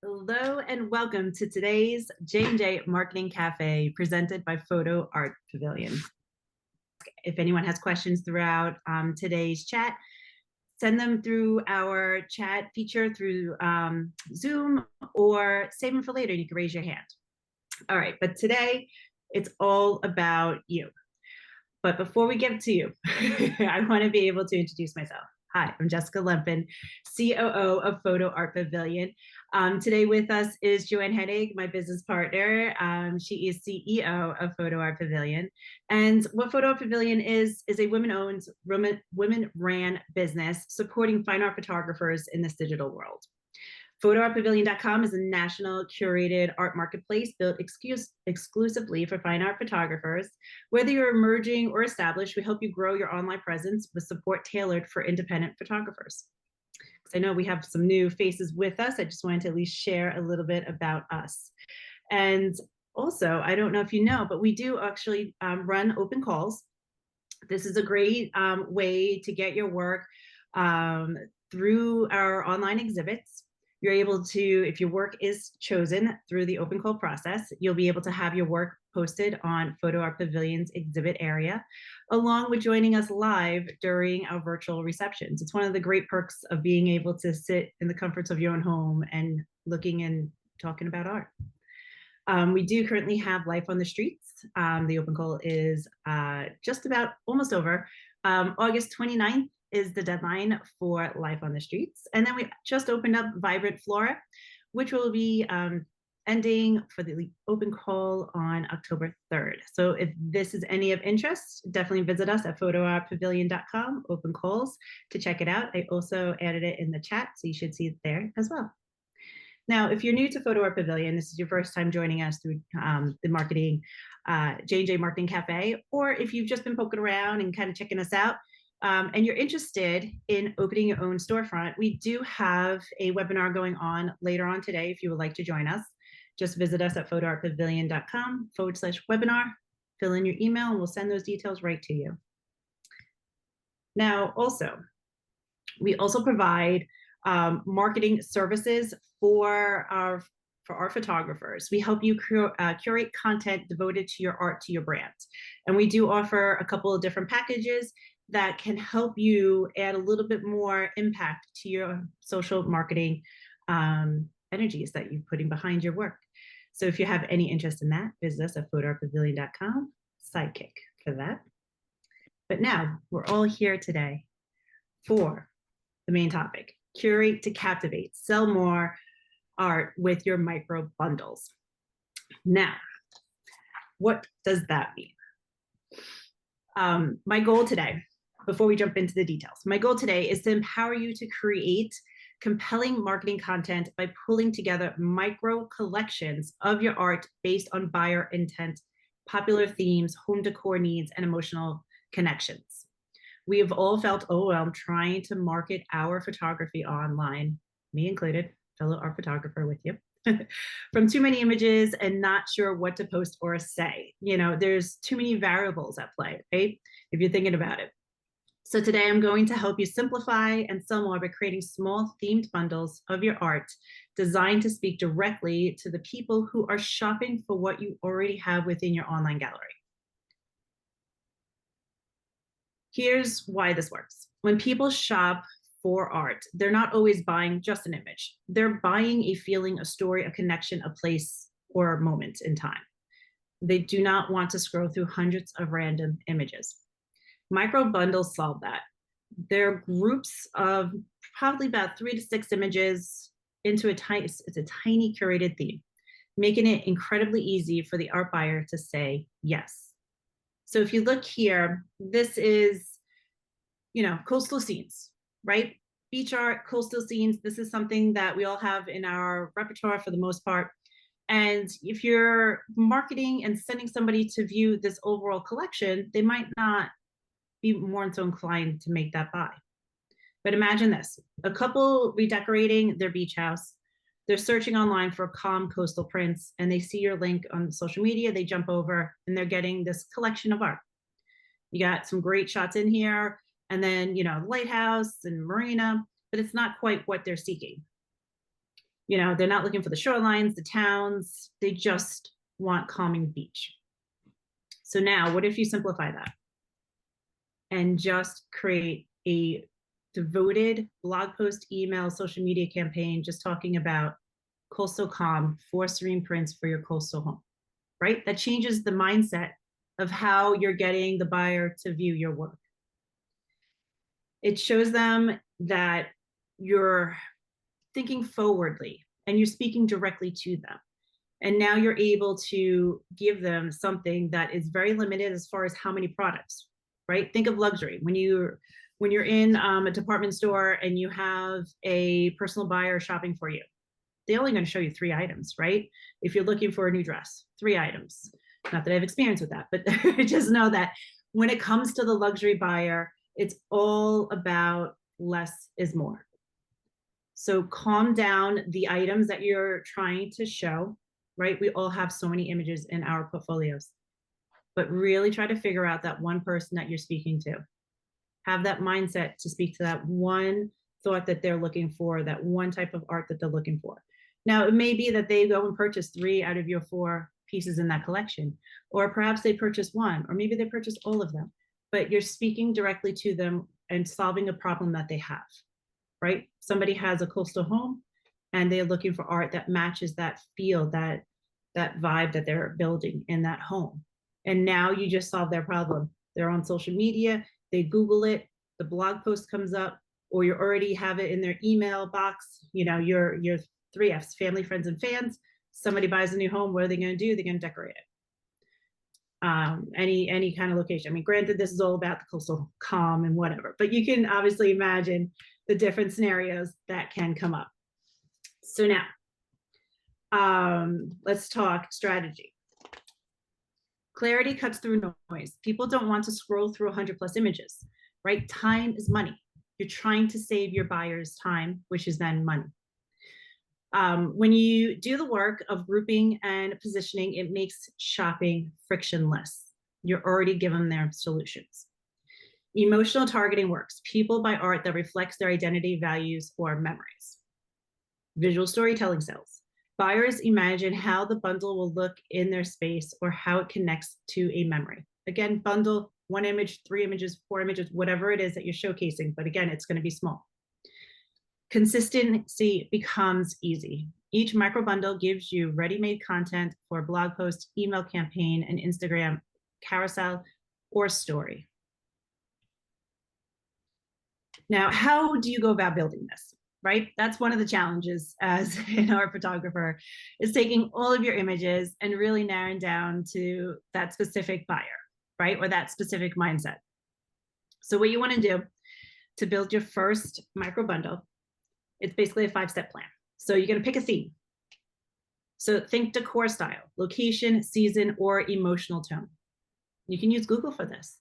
Hello and welcome to today's J&J Marketing Cafe presented by Photo Art Pavilion. If anyone has questions throughout today's chat, send them through our chat feature through Zoom or save them for later. You can raise your hand. All right, but today it's all about you. But before we get to you, I want to be able to introduce myself. Hi, I'm Jessica Lempin, COO of Photo Art Pavilion. Today with us is Joanne Henig, my business partner. She is CEO of Photo Art Pavilion. And what Photo Art Pavilion is a women-owned, women-ran business supporting fine art photographers in this digital world. PhotoArtPavilion.com is a national curated art marketplace built exclusively for fine art photographers. Whether you're emerging or established, we help you grow your online presence with support tailored for independent photographers. Because I know we have some new faces with us, I just wanted to at least share a little bit about us. And also, I don't know if you know, but we do actually run open calls. This is a great way to get your work through our online exhibits. You're able to, if your work is chosen through the open call process, you'll be able to have your work posted on Photo Art Pavilion's exhibit area, along with joining us live during our virtual receptions. It's one of the great perks of being able to sit in the comforts of your own home and looking and talking about art. We do currently have Life on the Streets. The open call is just about almost over. August 29th is the deadline for Life on the Streets. And then we just opened up Vibrant Flora, which will be ending for the open call on October 3rd. So if this is any of interest, definitely visit us at photoartpavilion.com, open calls, to check it out. I also added it in the chat, so you should see it there as well. Now, if you're new to Photo Art Pavilion, this is your first time joining us through the marketing, J&J Marketing Cafe, or if you've just been poking around and kind of checking us out, and you're interested in opening your own storefront, we do have a webinar going on later on today if you would like to join us. Just visit us at photoartpavilion.com/webinar, fill in your email, and we'll send those details right to you. Now, we also provide marketing services for our photographers. We help you curate content devoted to your art, to your brand. And we do offer a couple of different packages that can help you add a little bit more impact to your social marketing energies that you're putting behind your work. So if you have any interest in that, visit us at photoartpavilion.com, sidekick for that. But now we're all here today for the main topic: curate to captivate, sell more art with your micro bundles. Now, what does that mean? My goal today, before we jump into the details, my goal today is to empower you to create compelling marketing content by pulling together micro collections of your art based on buyer intent, popular themes, home decor needs, and emotional connections. We have all felt overwhelmed trying to market our photography online, me included, fellow art photographer with you, from too many images and not sure what to post or say. You know, there's too many variables at play, right? If you're thinking about it. So today I'm going to help you simplify and sell more by creating small themed bundles of your art designed to speak directly to the people who are shopping for what you already have within your online gallery. Here's why this works. When people shop for art, they're not always buying just an image. They're buying a feeling, a story, a connection, a place, or a moment in time. They do not want to scroll through hundreds of random images. Micro bundles solve that. They're groups of probably about 3 to 6 images into it's a tiny curated theme, making it incredibly easy for the art buyer to say yes. So if you look here, this is, you know, coastal scenes, right? Beach art, coastal scenes. This is something that we all have in our repertoire for the most part. And if you're marketing and sending somebody to view this overall collection, they might not be more so inclined to make that buy. But imagine this: a couple redecorating their beach house. They're searching online for calm coastal prints, and they see your link on social media. They jump over, and they're getting this collection of art. You got some great shots in here, and then, you know, lighthouse and marina, but it's not quite what they're seeking. You know, they're not looking for the shorelines, the towns, they just want calming beach. So now what if you simplify that and just create a devoted blog post, email, social media campaign, just talking about coastal calm, 4 serene prints for your coastal home, right? That changes the mindset of how you're getting the buyer to view your work. It shows them that you're thinking forwardly and you're speaking directly to them. And now you're able to give them something that is very limited as far as how many products, right? Think of luxury. When you're in a department store and you have a personal buyer shopping for you, they're only going to show you 3 items, right? If you're looking for a new dress, 3 items. Not that I have experience with that, but just know that when it comes to the luxury buyer, it's all about less is more. So calm down the items that you're trying to show, right? We all have so many images in our portfolios, but really try to figure out that one person that you're speaking to. Have that mindset to speak to that one thought that they're looking for, that one type of art that they're looking for. Now, it may be that they go and purchase 3 out of your 4 pieces in that collection, or perhaps they purchase 1, or maybe they purchase all of them, but you're speaking directly to them and solving a problem that they have, right? Somebody has a coastal home and they're looking for art that matches that feel, that vibe that they're building in that home. And now you just solve their problem. They're on social media, they Google it, the blog post comes up, or you already have it in their email box, you know, your 3 F's, family, friends, and fans. Somebody buys a new home, what are they going to do? They're going to decorate it. Any kind of location. I mean, granted, this is all about the coastal calm and whatever, but you can obviously imagine the different scenarios that can come up. So now, let's talk strategy. Clarity cuts through noise. People don't want to scroll through 100+ images, right? Time is money. You're trying to save your buyers time, which is then money. When you do the work of grouping and positioning, it makes shopping frictionless. You're already given their solutions. Emotional targeting works. People buy art that reflects their identity, values, or memories. Visual storytelling sells. Buyers imagine how the bundle will look in their space or how it connects to a memory. Again, bundle, 1 image, 3 images, 4 images, whatever it is that you're showcasing, but again, it's going to be small. Consistency becomes easy. Each micro bundle gives you ready-made content for a blog post, email campaign, an Instagram carousel, or story. Now, how do you go about building this, right? That's one of the challenges as an art photographer, is taking all of your images and really narrowing down to that specific buyer, right? Or that specific mindset. So what you want to do to build your first micro bundle, it's basically a 5-step plan. So you're going to pick a theme. So think decor style, location, season, or emotional tone. You can use Google for this.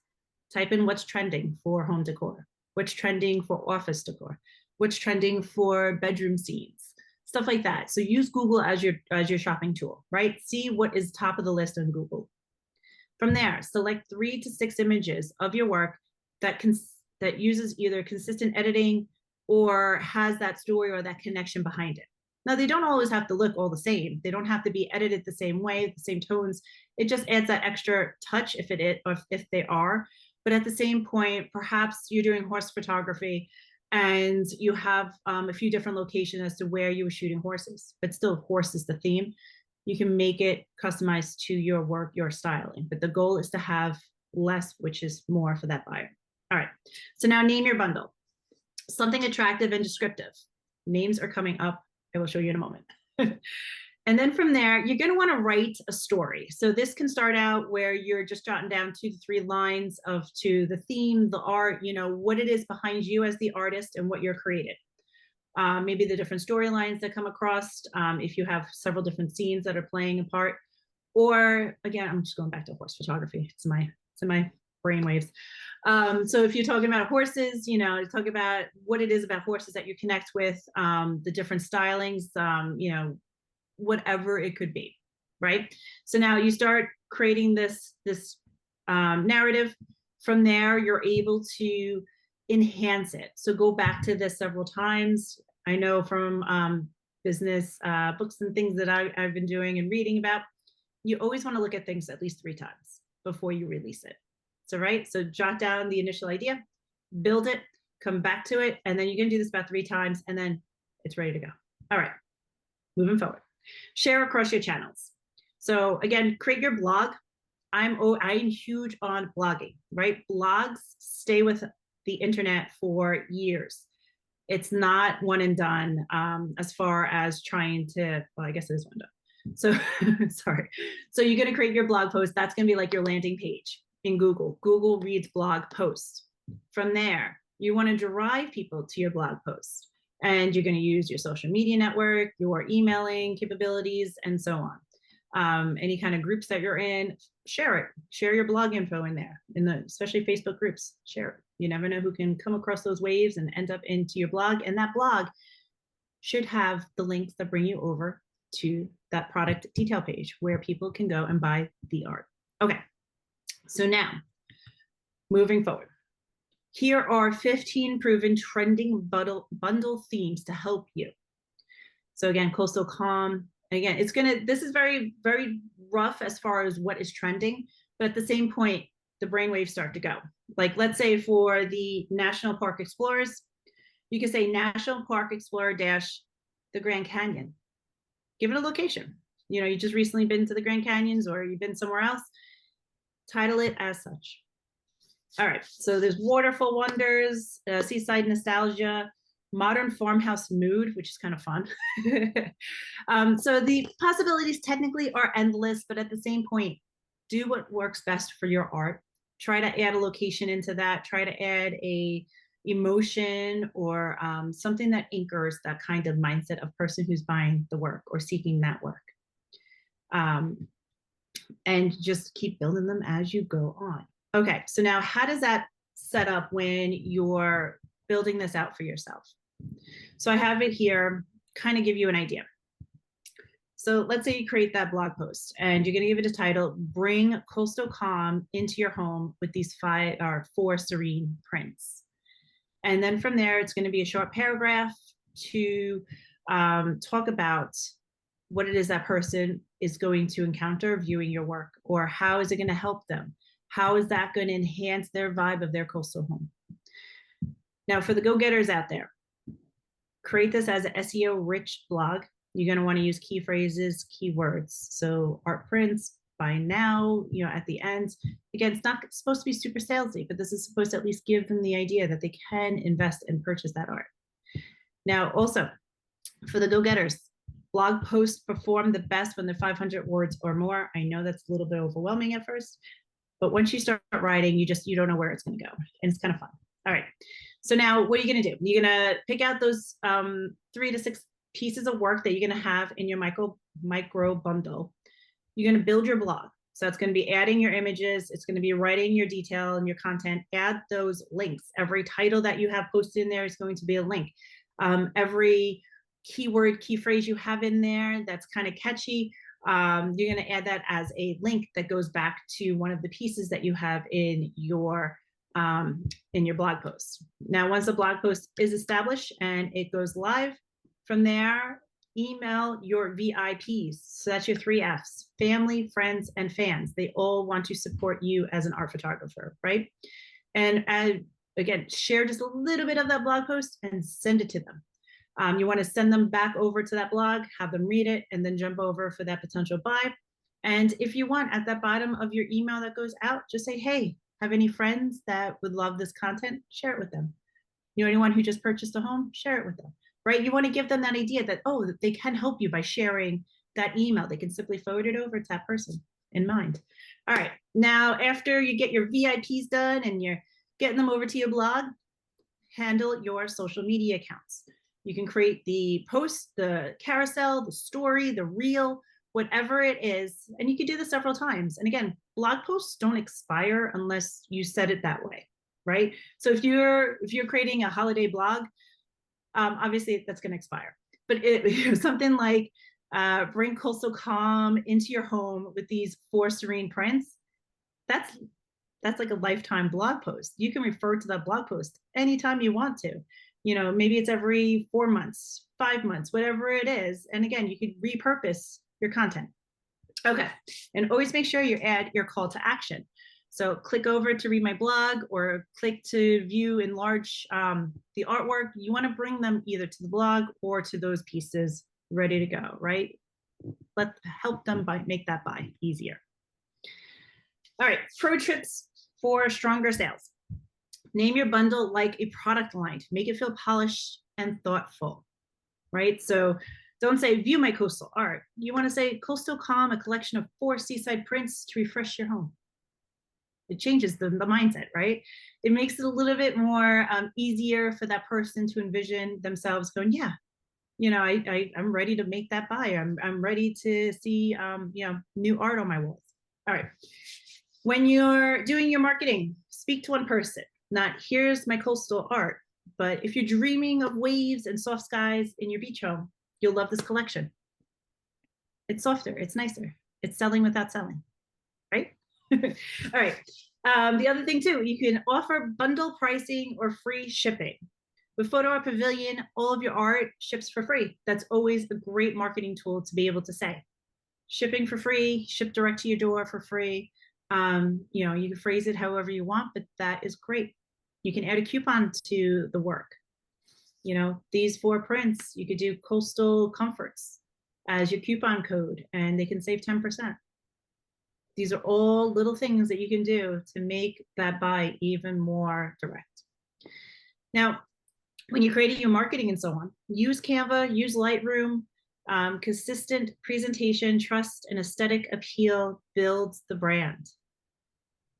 Type in what's trending for home decor, what's trending for office decor, what's trending for bedroom scenes, stuff like that. So use Google as your shopping tool, right? See what is top of the list on Google. From there, select 3 to 6 images of your work that uses either consistent editing or has that story or that connection behind it. Now, they don't always have to look all the same. They don't have to be edited the same way, the same tones. It just adds that extra touch if it is, or if they are. But at the same point, perhaps you're doing horse photography and you have a few different locations as to where you were shooting horses, but still horse is the theme. You can make it customized to your work, your styling, but the goal is to have less, which is more for that buyer. All right, so now name your bundle. Something attractive and descriptive. Names are coming up. I will show you in a moment. And then from there, you're going to want to write a story. So this can start out where you're just jotting down 2 to 3 lines to the theme, the art, you know, what it is behind you as the artist and what you're created. Maybe the different storylines that come across, if you have several different scenes that are playing a part. Or again, I'm just going back to horse photography. It's in my brainwaves. So if you're talking about horses, you know, talk about what it is about horses that you connect with, the different stylings, you know, whatever it could be, right? So now you start creating this narrative. From there, you're able to enhance it. So go back to this several times. I know from business books and things that I've been doing and reading about, you always want to look at things at least 3 times before you release it. So, right, so jot down the initial idea, build it, come back to it, and then you're going to do this about 3 times, and then it's ready to go. All right, moving forward. Share across your channels. So again, create your blog. I'm huge on blogging, right? Blogs stay with the internet for years. It's not one and done as far as trying to, well, I guess it is one done. So sorry. So you're going to create your blog post. That's going to be like your landing page in Google. Google reads blog posts. From there, you want to drive people to your blog post. And you're going to use your social media network, your emailing capabilities, and so on. Any kind of groups that you're in, share it. Share your blog info in there, especially Facebook groups. Share it. You never know who can come across those waves and end up into your blog. And that blog should have the links that bring you over to that product detail page where people can go and buy the art. Okay, so now moving forward. Here are 15 proven trending bundle themes to help you. So again, coastal calm. Again, this is very, very rough as far as what is trending, but at the same point, the brainwaves start to go. Like, let's say for the National Park Explorers, you can say National Park Explorer dash the Grand Canyon. Give it a location. You just recently been to the Grand Canyons or you've been somewhere else. Title it as such. All right, so there's waterfall wonders, seaside nostalgia, modern farmhouse mood, which is kind of fun. So the possibilities technically are endless, but at the same point, do what works best for your art. Try to add a location into that. Try to add a emotion or something that anchors that kind of mindset of person who's buying the work or seeking that work. And just keep building them as you go on. Okay, so now how does that set up when you're building this out for yourself? So I have it here, kind of give you an idea. So let's say you create that blog post and you're going to give it a title, Bring Coastal Calm into Your Home with these 4 serene prints. And then from there, it's going to be a short paragraph to talk about what it is that person is going to encounter viewing your work, or how is it going to help them? How is that going to enhance their vibe of their coastal home? Now, for the go-getters out there, create this as an SEO-rich blog. You're going to want to use key phrases, keywords. So art prints, buy now, at the end. Again, it's not supposed to be super salesy, but this is supposed to at least give them the idea that they can invest and purchase that art. Now, also, for the go-getters, blog posts perform the best when they're 500 words or more. I know that's a little bit overwhelming at first, but once you start writing, you don't know where it's going to go, and it's kind of fun. All right. So now what are you going to do? You're going to pick out those 3 to 6 pieces of work that you're going to have in your micro bundle. You're going to build your blog. So it's going to be adding your images. It's going to be writing your detail and your content. Add those links. Every title that you have posted in there is going to be a link. Every keyword, key phrase you have in there that's kind of catchy, you're going to add that as a link that goes back to one of the pieces that you have in your blog post. Now, once the blog post is established and it goes live, from there, email your VIPs. So that's your 3 Fs: family, friends, and fans. They all want to support you as an art photographer, right? And again, share just a little bit of that blog post and send it to them. You want to send them back over to that blog, have them read it, and then jump over for that potential buy. And if you want, at that bottom of your email that goes out, just say, hey, have any friends that would love this content? Share it with them. Anyone who just purchased a home, share it with them, right? You want to give them that idea that, oh, they can help you by sharing that email. They can simply forward it over to that person in mind. All right, now after you get your VIPs done and you're getting them over to your blog, handle your social media accounts. You can create the post, the carousel, the story, the reel, whatever it is. And you can do this several times. And again, blog posts don't expire unless you set it that way, right? So if you're creating a holiday blog, obviously that's going to expire. But something like bring coastal calm into your home with these 4 serene prints, that's like a lifetime blog post. You can refer to that blog post anytime you want to. You know, maybe it's every 4 months, 5 months, whatever it is. And again, you could repurpose your content. Okay, and always make sure you add your call to action. So click over to read my blog or click to view enlarge the artwork. You want to bring them either to the blog or to those pieces ready to go, right? Help them make that buy easier. All right, pro tips for stronger sales. Name your bundle like a product line. Make it feel polished and thoughtful, right? So don't say view my coastal art. You want to say Coastal Calm, a collection of 4 seaside prints to refresh your home. It changes the mindset, right? It makes it a little bit more easier for that person to envision themselves going, yeah, you know, I'm ready to make that buy. I'm ready to see, you know, new art on my walls. All right. When you're doing your marketing, speak to one person, not here's my coastal art, but if you're dreaming of waves and soft skies in your beach home, you'll love this collection. It's softer, it's nicer, it's selling without selling, right? All right. The other thing too, you can offer bundle pricing or free shipping. With Photo Art Pavilion, all of your art ships for free. That's always a great marketing tool to be able to say. Shipping for free, ship direct to your door for free. You know, you can phrase it however you want, but that is great. You can add a coupon to the work. You know, these 4 prints, you could do coastal comforts as your coupon code and they can save 10%. These are all little things that you can do to make that buy even more direct. Now, when you're creating your marketing and so on, use Canva, use Lightroom. Consistent presentation, trust, and aesthetic appeal builds the brand,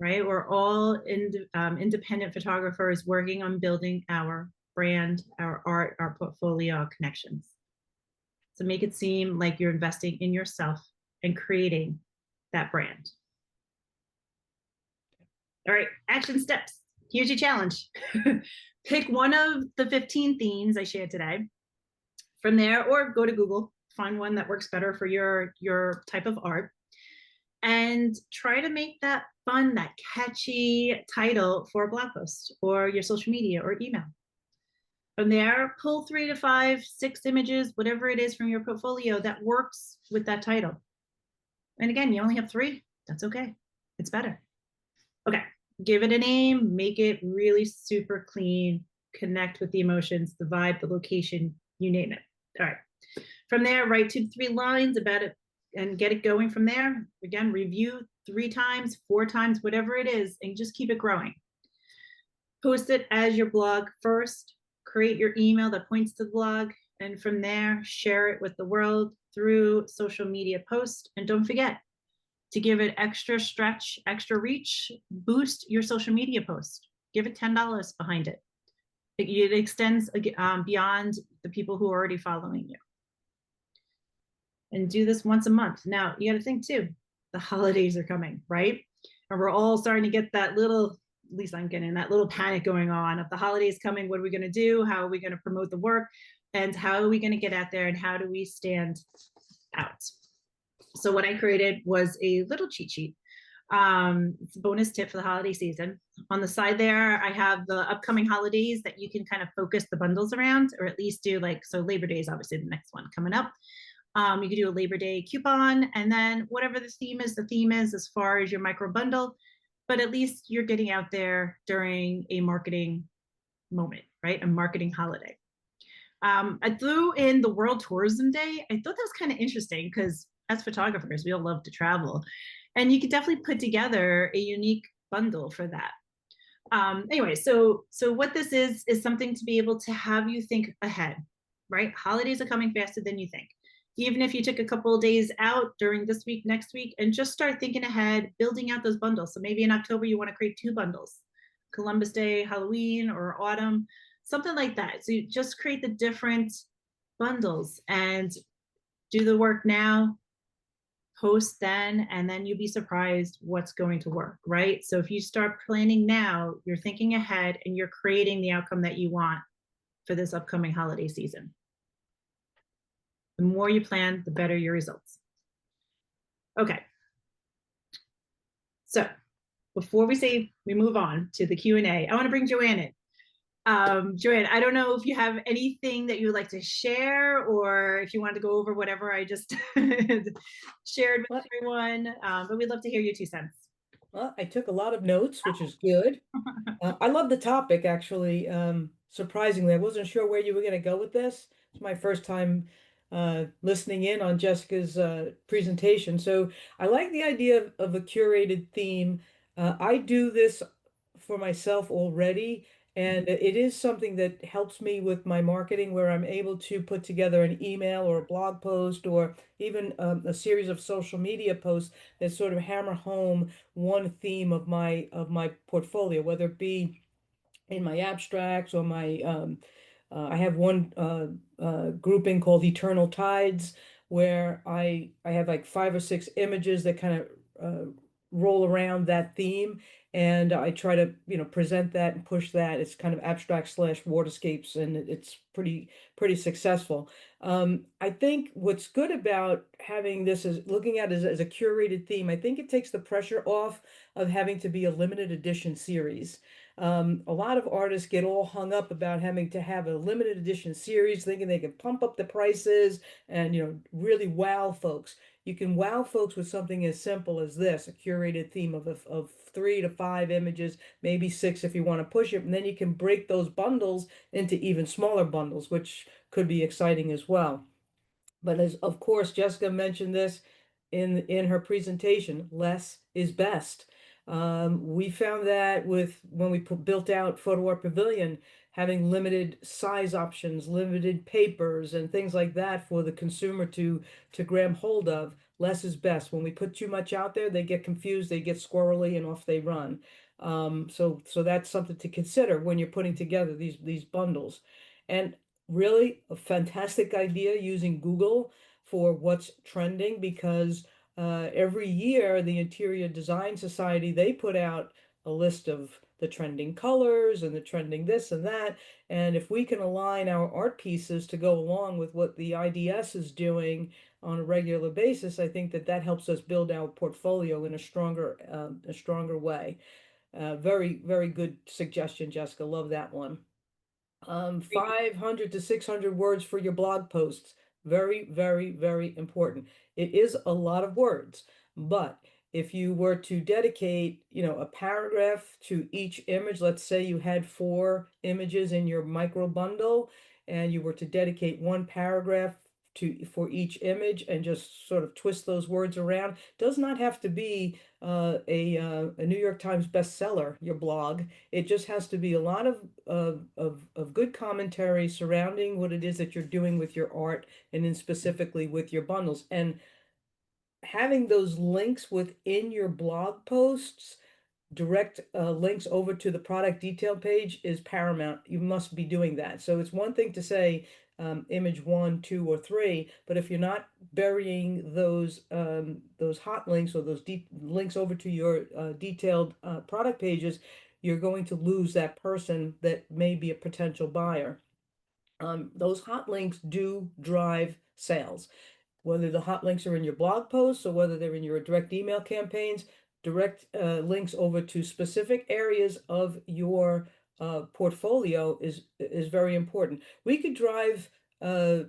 right? We're all independent photographers working on building our brand, our art, our portfolio, our connections. So make it seem like you're investing in yourself and creating that brand. All right, action steps. Here's your challenge. Pick one of the 15 themes I shared today. From there, or go to Google, find one that works better for your type of art, and try to make that fun, that catchy title for a blog post or your social media or email. From there, pull 3 to 5, 6 images, whatever it is from your portfolio that works with that title. And again, you only have 3, that's okay, it's better. Okay, give it a name, make it really super clean, connect with the emotions, the vibe, the location, you name it. All right. From there, write 2 to 3 lines about it and get it going from there. Again, review 3 times, 4 times, whatever it is, and just keep it growing. Post it as your blog first, create your email that points to the blog, and from there, share it with the world through social media posts. And don't forget to give it extra stretch, extra reach, boost your social media post. Give it $10 behind it. It extends beyond the people who are already following you. And do this once a month. Now, you got to think too, the holidays are coming, right? And we're all starting to get that little, at least I'm getting that little panic going on of the holidays coming. What are we going to do? How are we going to promote the work? And how are we going to get out there? And how do we stand out? So what I created was a little cheat sheet. It's a bonus tip for the holiday season. On the side there, I have the upcoming holidays that you can kind of focus the bundles around, or at least do like, so Labor Day is obviously the next one coming up. You could do a Labor Day coupon, and then whatever the theme is as far as your micro bundle, but at least you're getting out there during a marketing moment, right? A marketing holiday. I threw in the World Tourism Day. I thought that was kind of interesting because as photographers, we all love to travel. And you could definitely put together a unique bundle for that. Anyway, so what this is something to be able to have you think ahead, right? Holidays are coming faster than you think. Even if you took a couple of days out during this week, next week, and just start thinking ahead, building out those bundles. So maybe in October, you want to create 2 bundles, Columbus Day, Halloween, or autumn, something like that. So you just create the different bundles and do the work now, post then, and then you'll be surprised what's going to work, right? So if you start planning now, you're thinking ahead and you're creating the outcome that you want for this upcoming holiday season. The more you plan, the better your results. Okay. So before we move on to the Q&A, I want to bring Joanne in. Joanne, I don't know if you have anything that you would like to share, or if you want to go over whatever I just shared with Well, everyone, but we'd love to hear your 2 cents. well, I took a lot of notes, which is good. I love the topic, actually. Surprisingly, I wasn't sure where you were going to go with this. It's my first time listening in on Jessica's presentation. So I like the idea of a curated theme. I do this for myself already, and it is something that helps me with my marketing, where I'm able to put together an email or a blog post or even a series of social media posts that sort of hammer home one theme of my portfolio, whether it be in my abstracts or my I have one grouping called Eternal Tides, where I have like 5 or 6 images that kind of roll around that theme, and I try to present that and push that. It's kind of abstract slash waterscapes, and it's pretty successful. I think what's good about having this is looking at it as a curated theme. I think it takes the pressure off of having to be a limited edition series. A lot of artists get all hung up about having to have a limited edition series, thinking they can pump up the prices and really wow folks. You can wow folks with something as simple as this, a curated theme of 3 to 5 images, maybe 6 if you want to push it, and then you can break those bundles into even smaller bundles, which could be exciting as well. But as of course Jessica mentioned this in her presentation, less is best. We found that with when we built out Photo Art Pavilion, having limited size options, limited papers, and things like that for the consumer to grab hold of, less is best. When we put too much out there, they get confused, they get squirrely, and off they run. So that's something to consider when you're putting together these bundles. And really a fantastic idea using Google for what's trending, because every year the Interior Design Society, they put out a list of the trending colors and the trending this and that. And if we can align our art pieces to go along with what the IDS is doing on a regular basis, I think that that helps us build our portfolio in a stronger way. Very, very good suggestion, Jessica. Love that one. 500 to 600 words for your blog posts. Very, very, very important. It is a lot of words, but if you were to dedicate, a paragraph to each image, let's say you had 4 images in your micro bundle, and you were to dedicate one paragraph for each image and just sort of twist those words around, does not have to be a New York Times bestseller, your blog. It just has to be a lot of good commentary surrounding what it is that you're doing with your art, and then specifically with your bundles. And having those links within your blog posts, direct links over to the product detail page, is paramount. You must be doing that. So it's one thing to say image 1, 2, or 3, but if you're not burying those hot links or those deep links over to your detailed product pages, you're going to lose that person that may be a potential buyer. Those hot links do drive sales, whether the hot links are in your blog posts or whether they're in your direct email campaigns. Direct links over to specific areas of your portfolio is very important. We could drive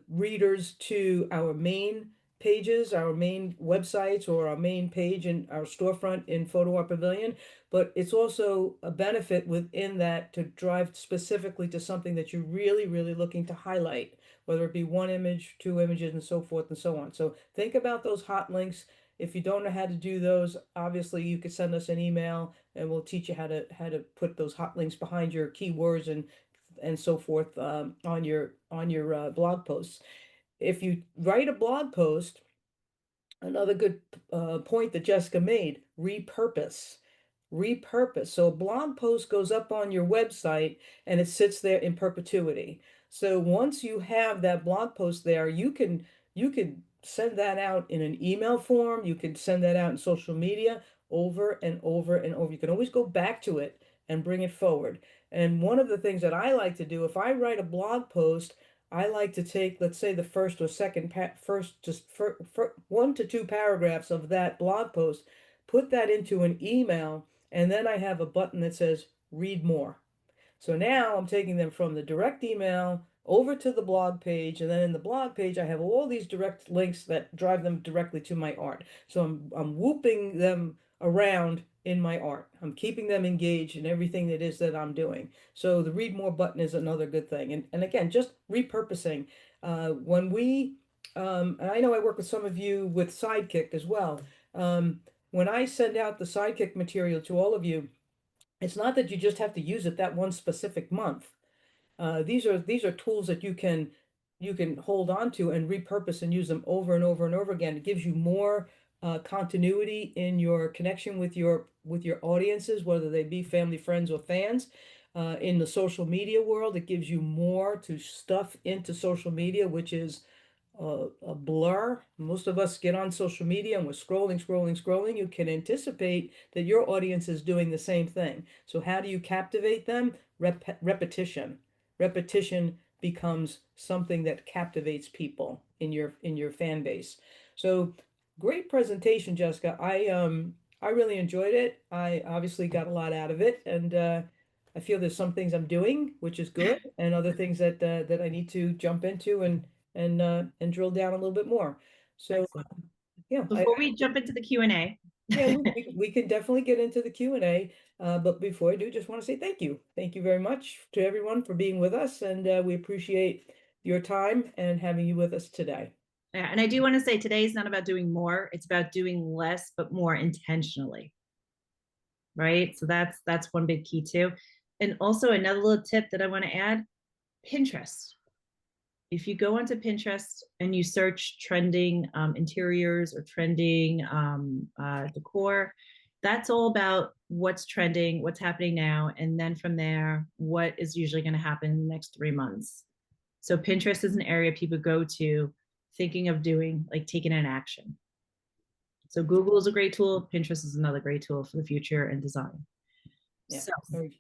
readers to our main pages, our main websites, or our main page in our storefront in Photo Art Pavilion, but it's also a benefit within that to drive specifically to something that you're really, really looking to highlight, whether it be one image, 2 images, and so forth and so on. So think about those hot links. If you don't know how to do those, obviously you could send us an email and we'll teach you how to put those hot links behind your keywords and so forth on your blog posts. If you write a blog post, another good point that Jessica made, repurpose. Repurpose. So a blog post goes up on your website and it sits there in perpetuity. So once you have that blog post there, you can send that out in an email form. You can send that out in social media over and over and over. You can always go back to it and bring it forward. And one of the things that I like to do, if I write a blog post, I like to take, let's say, the first or second first, just for 1 to 2 paragraphs of that blog post, put that into an email, and then I have a button that says read more. So now I'm taking them from the direct email over to the blog page, and then in the blog page I have all these direct links that drive them directly to my art. So I'm whooping them around in my art. I'm keeping them engaged in everything that is that I'm doing. So the read more button is another good thing. And again, just repurposing. When we and I know I work with some of you with Sidekick as well. When I send out the Sidekick material to all of you, it's not that you just have to use it that one specific month. These are tools that you can hold on to and repurpose and use them over and over and over again. It gives you more continuity in your connection with your audiences, whether they be family, friends, or fans. In the social media world, it gives you more to stuff into social media, which is a blur. Most of us get on social media and we're scrolling, scrolling, scrolling. You can anticipate that your audience is doing the same thing. So how do you captivate them? Repetition. Repetition becomes something that captivates people in your fan base. So great presentation, Jessica. I really enjoyed it. I obviously got a lot out of it, and I feel there's some things I'm doing, which is good, and other things that I need to jump into and drill down a little bit more. So Excellent. yeah, Before we jump into the Q&A, yeah, we can definitely get into the Q&A. But before I do, just want to say thank you. Thank you very much to everyone for being with us, and we appreciate your time and having you with us today. yeah, and I do want to say today is not about doing more, it's about doing less, but more intentionally, right? So that's one big key too. And also another little tip that I want to add, Pinterest. If you go onto Pinterest and you search trending interiors or trending decor, that's all about what's trending, what's happening now, and then from there, what is usually going to happen in the next 3 months. So Pinterest is an area people go to thinking of doing, like taking an action. So Google is a great tool. Pinterest is another great tool for the future and design. Yeah. So Very-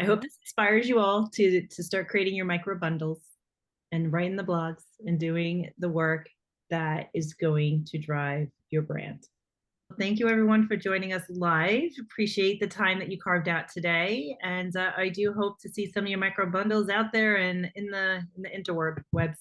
I hope this inspires you all to start creating your micro bundles and writing the blogs and doing the work that is going to drive your brand. Thank you everyone for joining us live. Appreciate the time that you carved out today. And I do hope to see some of your micro bundles out there and in the interweb webs.